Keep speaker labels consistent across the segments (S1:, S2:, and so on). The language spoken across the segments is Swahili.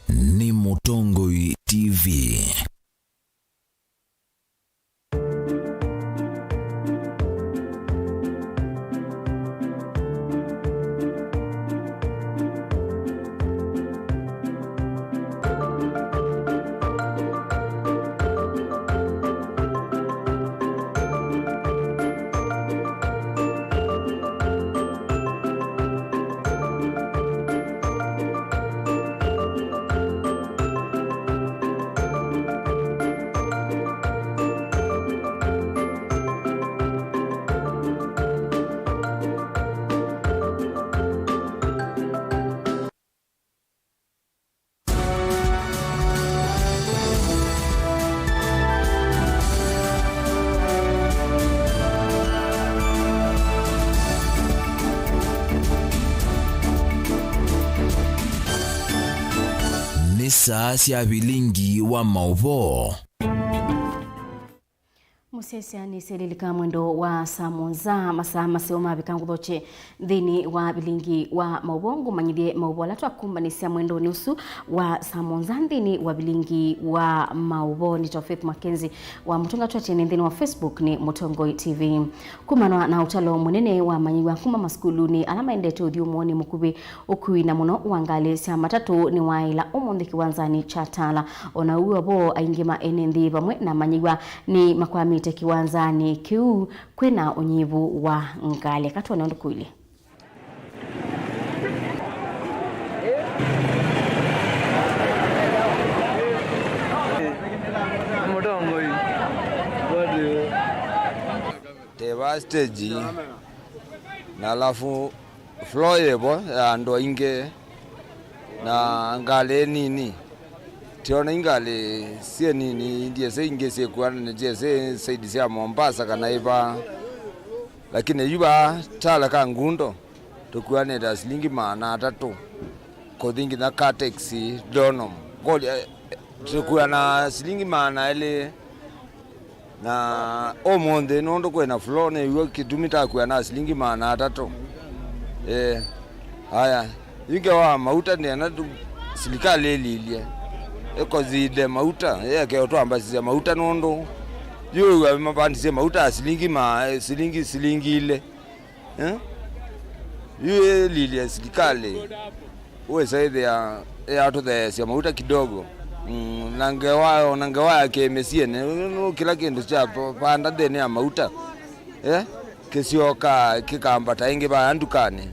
S1: ni Mutongoi TV. Saa cia Vilingi wa Mauvoo.
S2: Musesia ni selilika mwendo wa samonza masaa maseo mabikangu doche dhini wa Vilingi wa Mauvoo manyidie Mauvoo latu akumbanisia mwendo nusu wa samonza dhini wa Vilingi wa Mauvoo. Ni Faith MAKENZI wa Mutunga Tuache ni dhini wa Facebook ni Mutongoi TV. Kumanwa na utalo munene wa manyiwa kuma maskulu ni alama endeto udhiumoni mukube ukui na muno wangale sia matatu ni waila omondi kiwanzani chatala ona uwe bo aingema enendi bamwe na manyiwa ni makwami kiwanzani kiu kwena unyivu wa ngale katwa na ndukuile
S3: teva stage na alafu floor yebo ando inge na ngale nini tiona ingale sie nini ndiye se ingese kuana ndiye saidi sia Mombasa kana iba lakini yuba tala ka ngundo tukuane da shilingi maana tatu kodingi na ka taxi donom goli tukuana shilingi maana ile na omonde nondo kwena floor ne yuo kidumita kuana shilingi maana tatu haya ingewa mauta ndiye na silikale lilie eko zide mauta yake oto ambasiza mauta nondo yo mabandise mauta silingi ile yo lilia silikale uwe saide ya ato de sia mauta kidogo nangewa ke mesiene kila kindu cha panda dene ya mauta kesioka kikambata inge ba andukane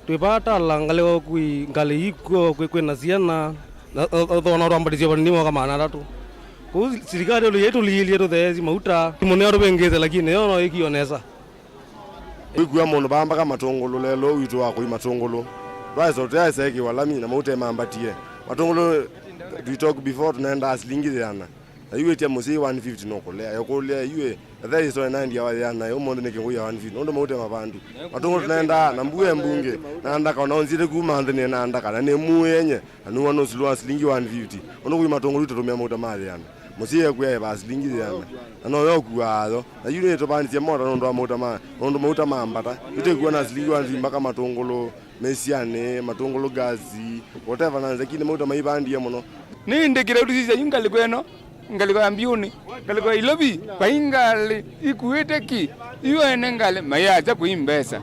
S4: twipata langale kui ngale iko kwena ziana na rambadizia banimo kama anaratu ku sirikali ole yetu lilie thezi mauta monero bengeze lakini yono ikioneza igwa mono bamba kama matongolo lelo witu wako imatongolo rise otea seki walami na mauta mambatie matongolo we talk before tunaenda aslingi yana na iwe tia musi 150 nokolea yokolea iwe that is so 90 yawa yana yomondo nekenguya 150 ndo mauta mabandu matongolo tunaenda na mbuye mbunge naanda kana onzire kumande ne naanda kana ne muyenye anu wano silwa aslingi 150 ono kuyi matongolo tutomea mauta mali yana musi yakuya ba aslingi yana ano yokuwazo na yule to bandi moto ndo mauta mambata ite kuwa na aslingi 150 mpaka matongolo mesiane matongolo gazi whatever nanze kine mauta maibandi ya mono
S5: ni ndekira udisiza yungali kweno ngali kwa ambiuni ngali kwa ilobi kwa ingali ikueteki iyo ene ngali mayaza kuimbesa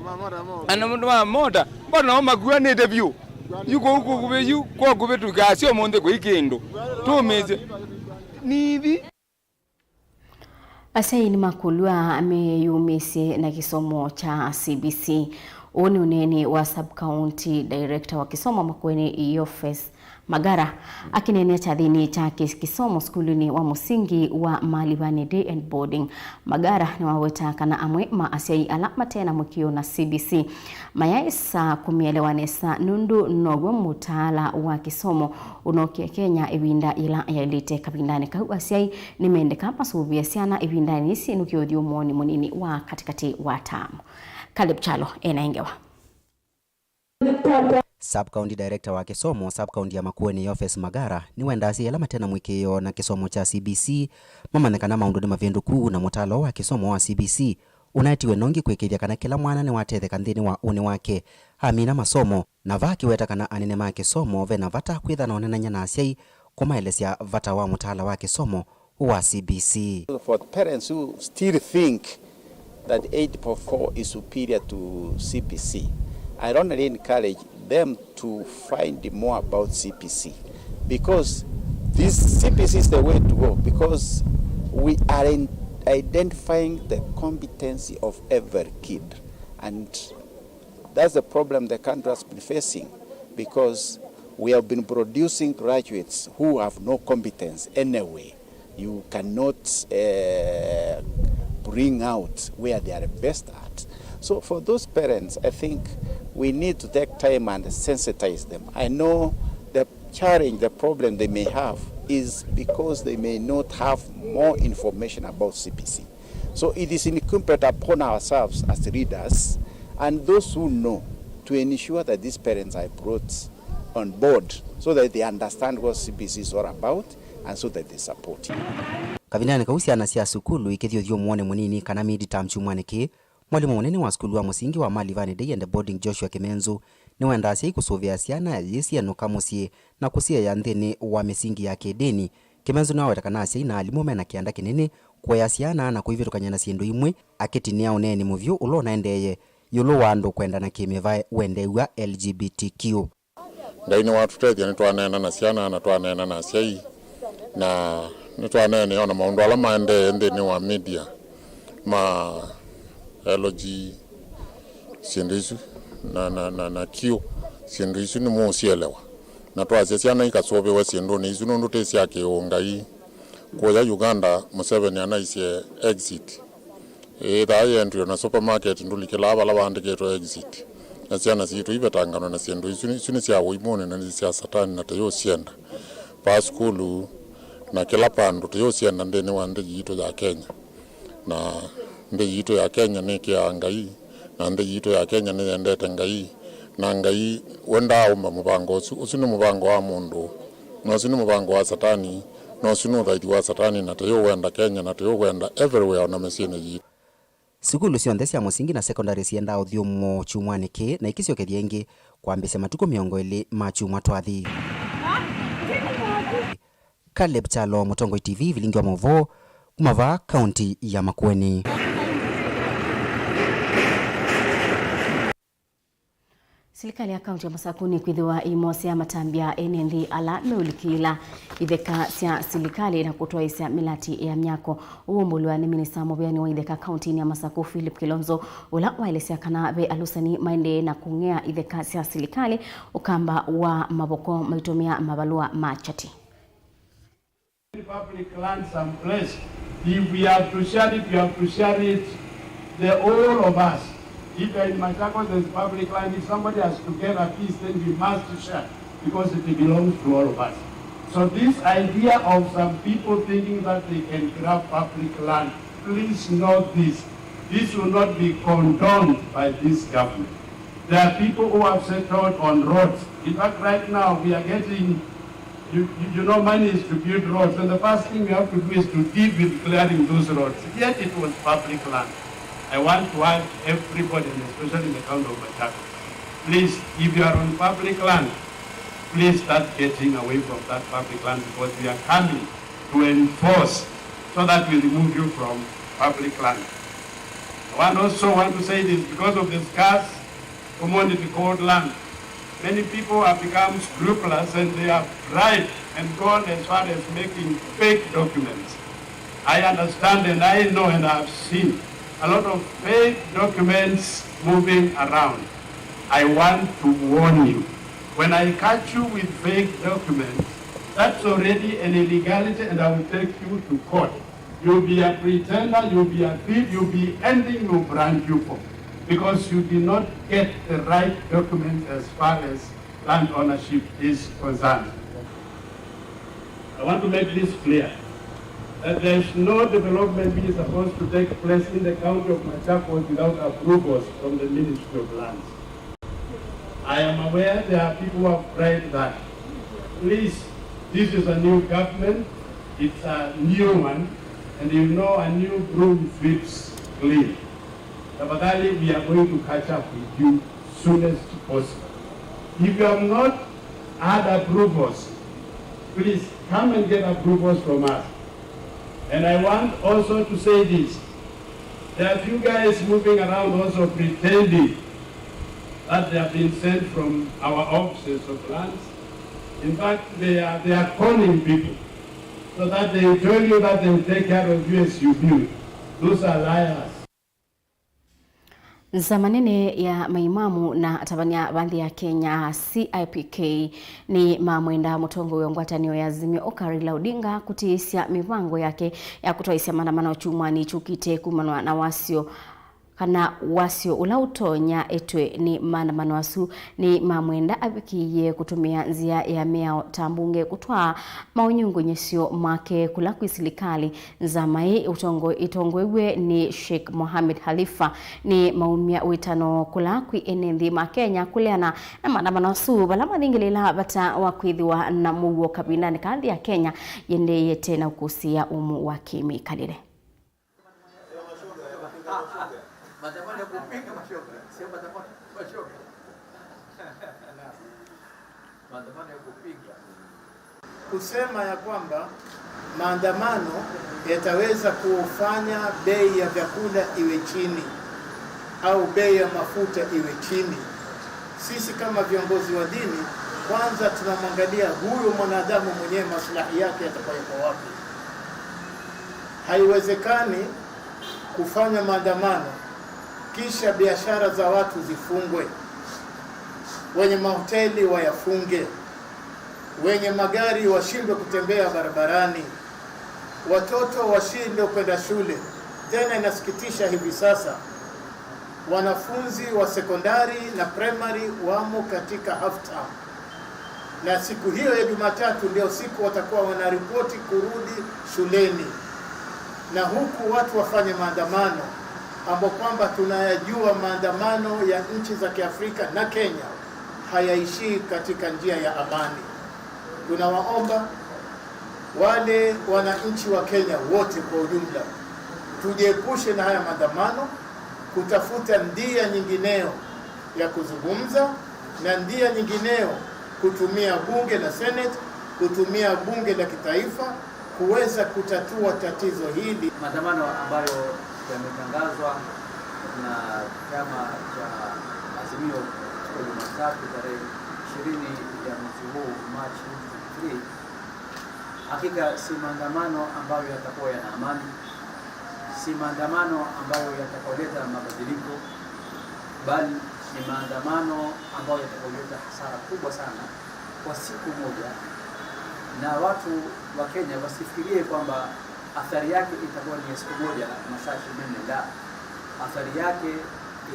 S5: ana mundu wa moda mbona omagua ne debut yuko huko kubeyu kwa kubetu gasio monde kwa ikendo tumeze nivi
S2: asai ni makulua ameyumisi na kisomo cha CBC. Oni uneni wa sub-county director wa kisomo Makweni Office Magara akinenea chadhini cha kisomo skuluni wa musingi wa Malibani Day and Boarding. Magara ni wawetaka na amwe maasiai alama tena mukio na CBC. Mayaisa kumielewanesa nundu nogo mutala wa kisomo unokia Kenya ibinda ila ya ilite kabindani kahu asiai ni mende kama subia siana ibindani isi nukio diyo mwoni munini wa katikati wa tamu. Kalib Chalo enaingewa.
S6: Sub-county director wa kisomo sub-county ya Makweni Office Magara ni wendasi alama tena mwikio na kisomo cha CBC mamanekana maundu ni mavindu kuu na mutalo wa kisomo wa CBC unaitiwe nongi kwikithia kana kila mwana ni watetheka nthini wa uni wake Amina Masomo na vakiweta kana anene ma kisomo vena vata kwitha na onenanya na aciai kumaelesya vata wa mutaala wa kisomo wa CBC.
S7: For parents who still think that 8.4 is superior to CPC, I only encourage them to find more about CPC, because this CPC is the way to go, because we are identifying the competency of every kid, and that's the problem the country has been facing, because we have been producing graduates who have no competence anyway. You cannot bring out where they are best at. So for those parents, I think we need to take time and sensitize them. I know the challenge, the problem they may have is because they may not have more information about CPC. So it is incumbent upon ourselves as readers and those who know to ensure that these parents are brought on board so that they understand what CPC is all about and so that they support it.
S6: Kavinani kausiana cia sukulu ikithio muone munini kana midi tamchu mwaniki mwalimu munene wa skulu wa musingi wa Malivani Day and Boarding Joshua Kimenzu ni wenda acia kusuvia ciana yesi anuka musie na kusia ya nthini wa misingi ya kidini. Kimenzu na wetakana acia na alimu mena kianda kinene kwa ciana na kuivitukanya na ciendu imwe akitinia uneni muvyo ulo naendeye yulo wandu kwenda na kimivae wendewa LGBTQ.
S8: Ndaini watu tethia nitwanena na ciana na twanena na aciai na nitwanene ona maundu ala maende nthini wa media ma LG ciendisu na Q ciendisu ni musielewa na twacia ciana ikasobe wa ciendu ni isu nundu te cia kiungai kwa Uganda Museveni anaisie exit thaye entry na supermarket ndulikila bala bandiketo exit na ciana citu ibetangano na ciendu isu ni cia woimone na cia satani na teyo cienda pa skulu na kila pandu teyo cienda ndeni wa ndegi yitu ya Kenya na ndegi yitu ya Kenya ni kia ngai na ndegi yitu ya Kenya ni endete ngai na ngai wenda umba mubango usu ni mubango wa mundu na usu ni mubango wa satani na usu ni uthaiti wa satani na teyo wenda Kenya na teyo wenda everywhere na mesiene yitu.
S6: Sukulu cionthe cia musingi na secondary cienda uthiomo chumwaniki na ikisio kethiengi kwambisya matuko miongo ili ma chumwa twathi. Caleb Chalo, Mutongo TV, Vilingi wa Mauvoo, kumava kaunti ya Makueni.
S2: Serikali ya kaunti ya Masakuni kwithiwa imosi ya matambia enendi ala meulikila itheka cia serikali na kutoa isia milati ya myako uombulwa ni minista mubeani wa itheka kaunti ya Masaku Philip Kilonzo ula waelesea kana be alusani maende na kungea itheka cia serikali ukamba wa maboko maitumia mabalua machati.
S9: Public land someplace. If we have to share it, we have to share it, the all of us. If in Machakos there's public land, if somebody has to get a piece, then we must share because it belongs to all of us. So this idea of some people thinking that they can grab public land, please note this. This will not be condoned by this government. There are people who have settled on roads. In fact, right now we are getting, you know, money is to build roads, and the first thing we have to do is to deal with clearing those roads. Yet it was public land. I want to ask everybody, especially in the county of Machakos, please, if you are on public land, please start getting away from that public land because we are coming to enforce so that we remove you from public land. I also want to say this because of the scarce commodity called land. Many people have become scrupulous and they have tried and gone as far as making fake documents. I understand and I know and I have seen a lot of fake documents moving around. I want to warn you. When I catch you with fake documents, that's already an illegality and I will take you to court. You'll be a pretender, you'll be a thief, you'll be anything we'll brand you for. Because you did not get the right documents as far as land ownership is concerned. I want to make this clear. That there is no development which is supposed to take place in the county of Machakos without approvals from the Ministry of Lands. I am aware there are people who have tried that. Please, this is a new government, it's a new one, and you know a new broom sweeps clean. Tafadhali, we are going to catch up with you soonest possible. If you have not had approvals, please come and get approvals from us. And I want also to say this. There are a few guys moving around also pretending that they have been sent from our offices of lands. In fact, they are calling people so that they tell you that they will take care of you as you build. Those are liars.
S2: Zamanene ya maimamu na tabania bandhi ya Kenya CIPK ni mamwenda mutongo yongwatanio ya Azimio Okarila Odinga kutiisya mipango yake ya kutoisya maandamano chumwani chukite kumanwa na wasio kana wasio ulautonya etwe ni maandamano asu ni mamwenda abikiye kutumia nzia ya mea tambunge kutwa maunyungu nyesio make kula kuisilikali zamai itongwewe ni Sheikh Mohamed Halifa ni maumia uitano kula kui enendi makenya kuleana na maandamano asu balama dingilila bata wakwithiwa na Mauvoo kabinani kandi ya Kenya yende yete na ukusia umu wa kimi kalile.
S10: Maandamano ya kupinga mashoga, sio maandamano mashoga. Maandamano ya kupinga.
S11: Kusema ya kwamba maandamano yataweza kufanya bei ya vyakula iwe chini au bei ya mafuta iwe chini. Sisi kama viongozi wa dini kwanza tunamwangalia huyo mwanadamu mwenyewe, maslahi yake yatakuwa wapi. Haiwezekani kufanya maandamano kisha biashara za watu zifungwe, wenye mahoteli wayafunge, wenye magari washindwe kutembea barabarani, watoto washindwe kwenda shule. Tena inasikitisha hivi sasa wanafunzi wa sekondari na primary wamo katika half term, na siku hiyo ya Jumatatu ndio siku watakuwa wanaripoti kurudi shuleni, na huku watu wafanye maandamano ambapo kwamba tunayajua maandamano ya nchi za Kiafrika na Kenya hayaishi katika njia ya amani. Tunawaomba wale wananchi wa Kenya wote kwa ujumla tujiepushe na haya maandamano, kutafuta ndia nyingineo ya kuzungumza na ndia nyingineo kutumia bunge la Senate, kutumia bunge la kitaifa kuweza kutatua tatizo hili.
S10: Maandamano ambayo yametangazwa na chama cha Azimio kwa Jumatatu tarehe 20 ya mwezi huu Machi 3, hakika si maandamano ambayo yatakuwa yana amani, si maandamano ambayo yatakoleta mabadiliko, bali ni maandamano ambayo yatakoleta hasara kubwa sana kwa siku moja, na watu wa Kenya wasifikirie kwamba athari yake itakuwa ni siku moja masaa 24. La, athari yake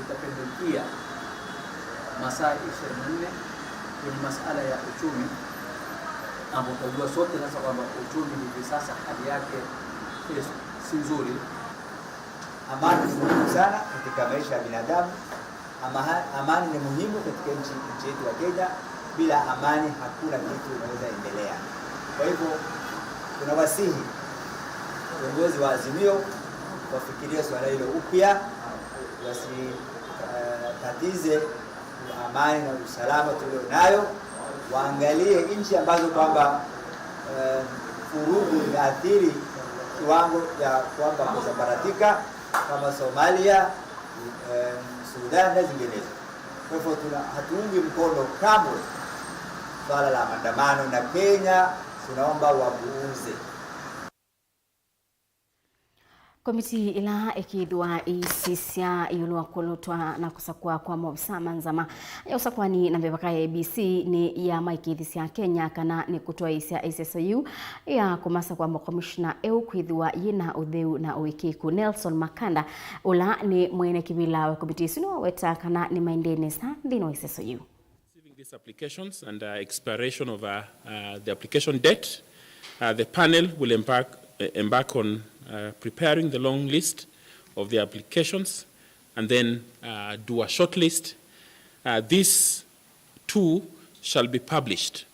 S10: itapendukia masaa 24 kwenye masala ya uchumi, ambapo tunajua sote sasa kwamba uchumi hivi sasa hali yake si nzuri.
S12: Amani ni muhimu sana katika maisha ya binadamu. Amani ni muhimu katika nchi yetu ya Kenya. Bila amani hakuna kitu kinaweza endelea. Kwa hivyo tunawasihi viongozi wa Azimio wafikirie swala hilo upya, wasitatize amani na usalama tulio nayo, waangalie nchi ambazo kwamba furugu inaathiri kiwango cha kwamba kusambaratika kama Somalia, Sudan na zinginezo. Kwa hivyo hatuungi mkono kamwe swala la maandamano, na Kenya tunaomba wabuuze.
S2: Komiti ila ikidwa isisya yulwa kulutwa na kusakwa kwa mobisama nzama ya usakwani na mbebaka ya ABC ni ya maikithisia Kenya kana ni kutoa isya SSU ya kumasa kwa commissioner eu kwithwa yina utheu na uikiku. Nelson Makanda ula ni mwene kibila wa komiti sino weta kana ni maindene sa ndino SSU.
S13: These applications and expiration of the application date, the panel will embark on preparing the long list of the applications and then do a short list. These two shall be published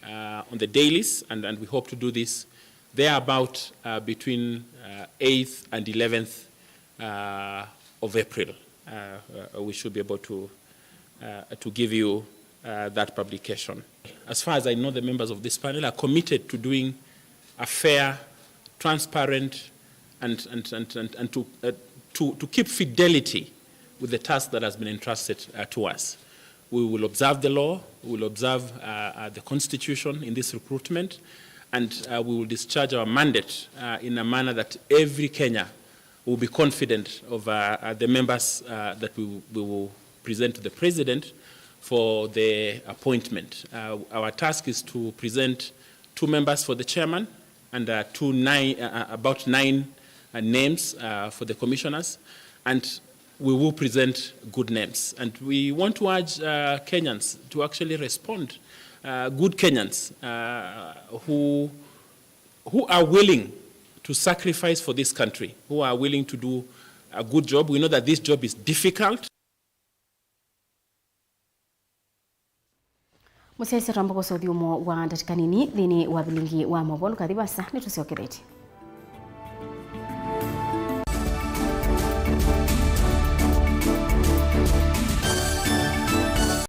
S13: on the dailies, and we hope to do this there about between 8th and 11th of April. We should be able to to give you that publication. As far as I know, the members of this panel are committed to doing a fair, transparent, and to keep fidelity with the task that has been entrusted to us. We will observe the law, we will observe the Constitution in this recruitment, and we will discharge our mandate in a manner that every Kenya will be confident of the members that we will present to the President for the appointment. Our task is to present 2 members for the chairman and about 9 names for the commissioners, and we will present good names. And we want to urge Kenyans to actually respond, good Kenyans who are willing to sacrifice for this country, who are willing to do a good job. We know that this job is difficult.
S2: Musiaisi ramboko sa uthiumo wa ndatikanini thini wa Vilingi wa Mauvoo nukathiwa sa nituciokerete.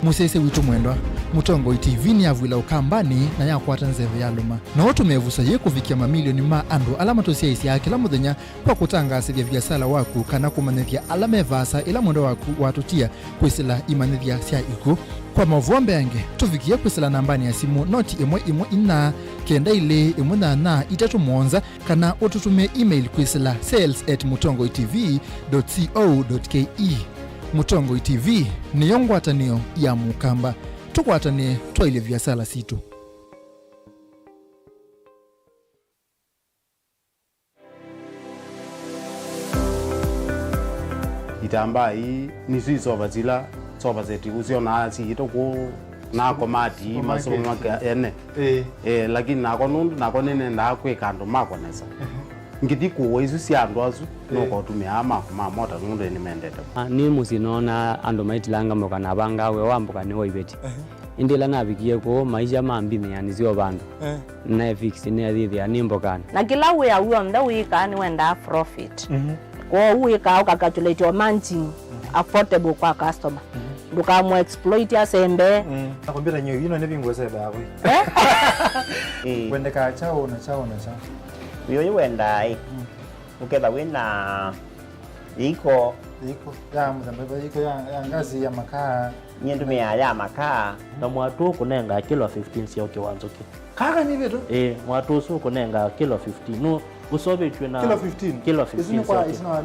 S14: Musese witu mwendwa Mutongo TV ni avwila ukambani na yakwata nzeve ya luma na otumevusa ye kufikia mamilioni ma andu alama tosiaisi ya kila muthenya kwa kutangasithia biasala waku kana kumanithia alama evasa ila mwendo waku watutia kwisila imanithia sia iku kwa Mauvoo mbenge tufikia kwisila nambani ya simu noti imwe ina kenda ile imwe na itatu mwonza kana ututume email kwisila sales@mutongotv.co.ke. Mutongo TV ni yongwatanio ya mukamba tukwatane twaile biasala situ.
S15: Itamba hii ni soba zila soba zetu usiona ito ku na komati masomo maka ene lakini nako nene ndakwe kando mako nesa ngiti kuwo isu siandu azu noko tumia mota ngunde ni mendete
S16: ni musinona ando maitilanga moka na banga we wamboka ni woibeti indila nabikie ko maisha mambini yani zio bandu na fix ni adhithi ya nimbokana
S17: na kila we ya uyo mda wika ni wenda profit kwa wika au calculate your margin affordable kwa customer duka mo exploit ya sembe
S18: nakwambia nyo yino ne bingwe sebe yawe wende ka chao na
S19: Wiyo wenda ukeba wina iko
S18: ya mzambeba iko ya ngazi ya makaa
S19: nyendume ya makaa
S20: na mwatu kunenga kilo 15 sio kiwanzo ki
S18: kaka ni veto
S20: mwatu su kunenga kilo 15 no usobe chwe kilo 15
S18: isino kwa isino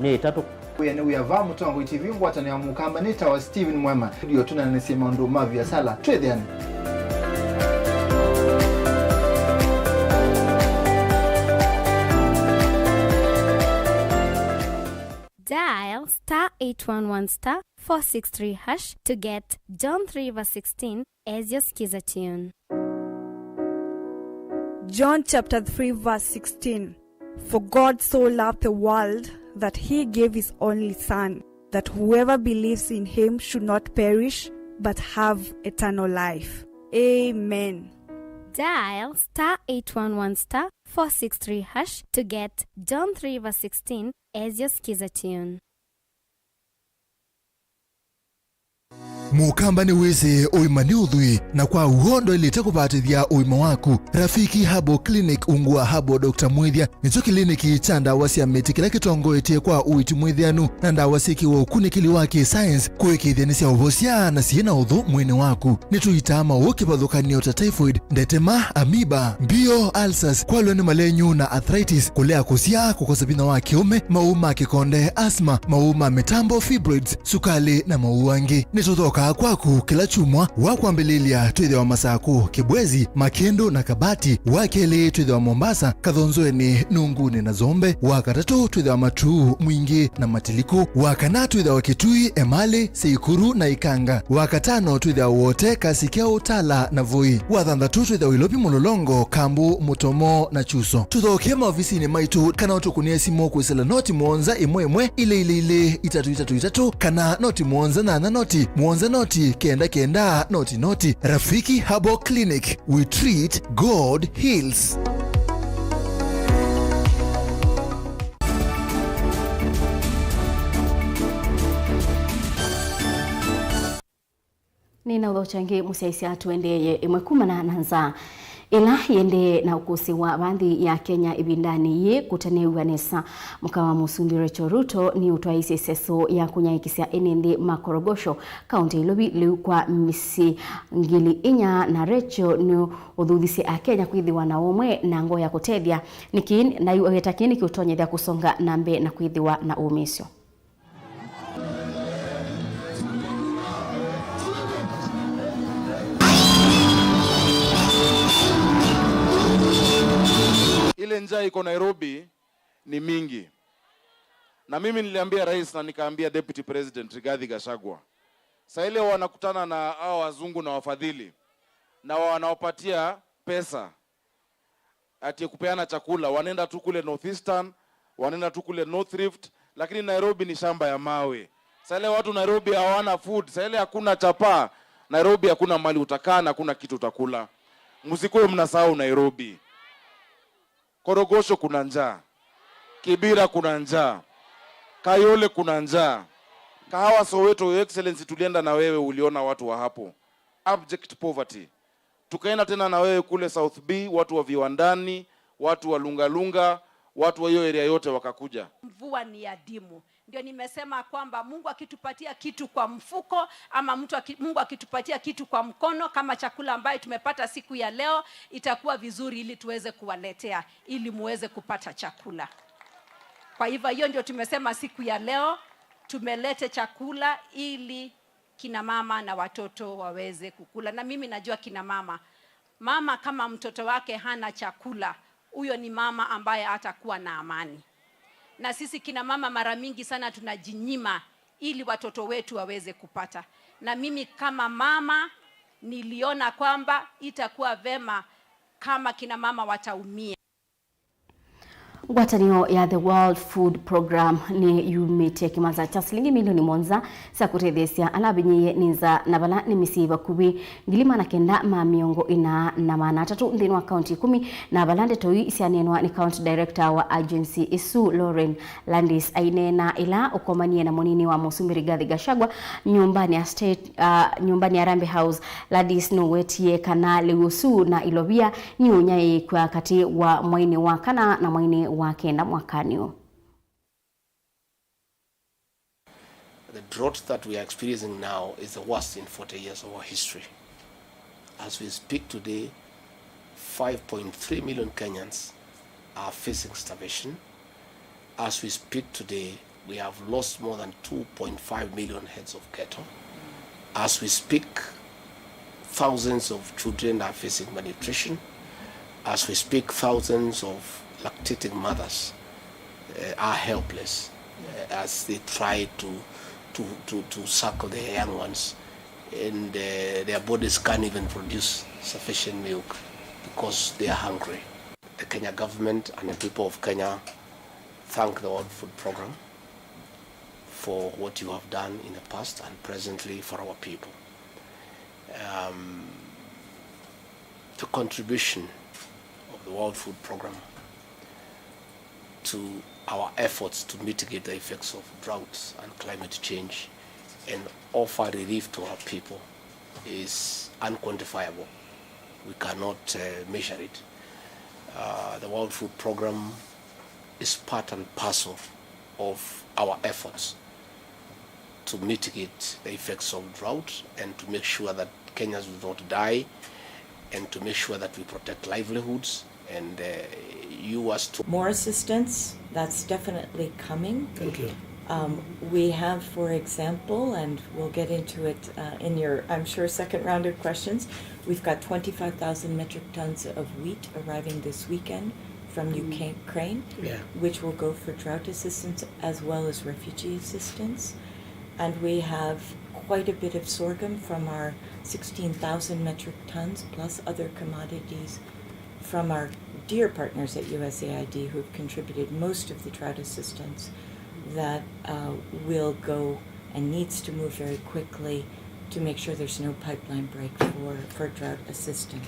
S20: ni tatu
S18: Uyane uyava Mutongo TV ngwatani ya mukamba nita wa Steven Mwema ndio tunanesema ndo mavi ya sala twede yani
S21: Dial *811*463# to get John 3:16 as your skiza tune.
S22: John chapter 3:16. For God so loved the world that he gave his only Son, that whoever believes in him should not perish, but have eternal life. Amen.
S21: Dial *811*463# to get John 3:16 as your skiza tune.
S14: Mukamba ni weze oimani udhui na kwa uhondo ilita kupatithia uima waku. Rafiki Habo Clinic ungua Habo Dr. Mwithia nicho kliniki cha ndawa cia miti kila kitongo etie kwa uiti mwithianu na ndawa siki wa ukunikili wake science kuikithia cia uvosia na siena udhu mwene waku. Nituitama ukipathukanio ta typhoid, ndetema, amiba, bio, ulcers, kwalwe ni malenyu na arthritis, kulea kusia, kukosa bina wa kiume, mauma kikonde, asma, mauma mitambo, fibroids, sukali na mauangi. Nituthoka kwaku kila chumwa wakwambililia twithe wa Masaku, Kibwezi, Makendo na Kabati, wakeli twithe wa Mombasa, Kathonzweni, Nunguni na Zombe, wakatatu twithe wa Matuu, Mwingi na Matiliku, wakana twithe wa Kitui, Emali, Seikuru na Ikanga, wakatano twithe wa wote Kasikeo, Tala na Voi, wathanthatu twithe wa Ilopi, Mulolongo, Kambu, Mutomo na Chuso. Tuthoke maofisini maitu kana utukunia simu kwisila noti mwonza imwe ile itatu kana noti mwonza na noti mwonza noti kenda noti. Rafiki Habo Clinic, we treat, God heals.
S2: nina udhochangi musiaisia tuendeye imwekumana na nza ila yende na ukosi wa bandhi ya Kenya ibindani ye kutanewanesa mkawa Musumbi Rachel Ruto ni utwaisi seso ya kunyaikisia enende makorogosho kaunti ilobi liu kwa misi ngili inya na Rachel ni udhudhisi a Kenya kuidhiwa na omwe na ngo ya kutethia nikin na uyetakini kiutonyethia kusonga nambe na kuidhiwa na umisyo.
S1: Ile njaa iko Nairobi ni mingi. Na mimi niliambia rais na nikaambia deputy president Rigathi Gachagua. Sasa ile wanakutana na hao wazungu na wafadhili na wanaopatia pesa ati kupeana chakula, wanaenda tu kule Northeastern, wanaenda tu kule North Rift, lakini Nairobi ni shamba ya mawe. Sasa ile watu Nairobi hawana food, sasa ile hakuna chapa. Nairobi hakuna mali utakaa na hakuna kitu utakula. Msikuwe mnasahau Nairobi. Korogosho kuna njaa, Kibira kuna njaa, Kayole kuna njaa, Kahawa Soweto, Your Excellency, tulienda na wewe, uliona watu wa hapo, abject poverty. Tukaenda tena na wewe kule South B, watu wa viwandani, watu wa Lungalunga, watu wa hiyo area yote wakakuja.
S3: Mvua ni adimu. Ndio nimesema kwamba Mungu akitupatia kitu kwa mfuko ama Mungu akitupatia kitu kwa mkono kama chakula ambayo tumepata siku ya leo, itakuwa vizuri ili tuweze kuwaletea ili muweze kupata chakula. Kwa hivyo hiyo ndio tumesema siku ya leo tumelete chakula ili kina mama na watoto waweze kukula. Na mimi najua kina mama kama mtoto wake hana chakula, huyo ni mama ambaye hatakuwa na amani. Na sisi kina mama mara mingi sana tunajinyima ili watoto wetu waweze kupata. Na mimi kama mama niliona kwamba itakuwa vema kama kina mama wataumia.
S2: Ngwatanio ya the World Food Program ni yumite kimaza cha shilingi milioni monza sa kutethesia alabinye ninza nabala ni misiba kubi ngilima na kenda ma miongo ina na mana tatu ndini wa county 10 na balande toi isianenwa ni county director wa agency Isu Lauren Landis ainena ila ukomanie na monini wa Musumbi Rigathi Gachagua nyumbani ya state nyumbani ya Rambe House Landis no wetie kana Leusu na Ilobia nyunyai kwa kati wa mwaini wa kana na mwaini wakenda mwakanio.
S23: The drought that we are experiencing now is the worst in 40 years of our history. As we speak today, 5.3 million Kenyans are facing starvation. As we speak today, we have lost more than 2.5 million heads of cattle. As we speak, thousands of children are facing malnutrition. As we speak, thousands of lactating mothers are helpless as they try to suckle their young ones, and their bodies can't even produce sufficient milk because they are hungry. The Kenya government and the people of Kenya thank the World Food Program for what you have done in the past and presently for our people. The contribution of the World Food Program to our efforts to mitigate the effects of droughts and climate change and offer relief to our people is unquantifiable. We cannot measure it. The World Food Program is part and parcel of our efforts to mitigate the effects of drought and to make sure that Kenyans will not die and to make sure that we protect livelihoods. And you as to
S24: more assistance, that's definitely coming.
S23: Thank you.
S24: We have, for example, and we'll get into it in your, I'm sure, second round of questions, we've got 25,000 metric tons of wheat arriving this weekend from Ukraine, which will go for drought assistance as well as refugee assistance. And we have quite a bit of sorghum from our 16,000 metric tons plus other commodities from our dear partners at USAID who have contributed most of the drought assistance that will go and needs to move very quickly to make sure there's no pipeline break for drought assistance.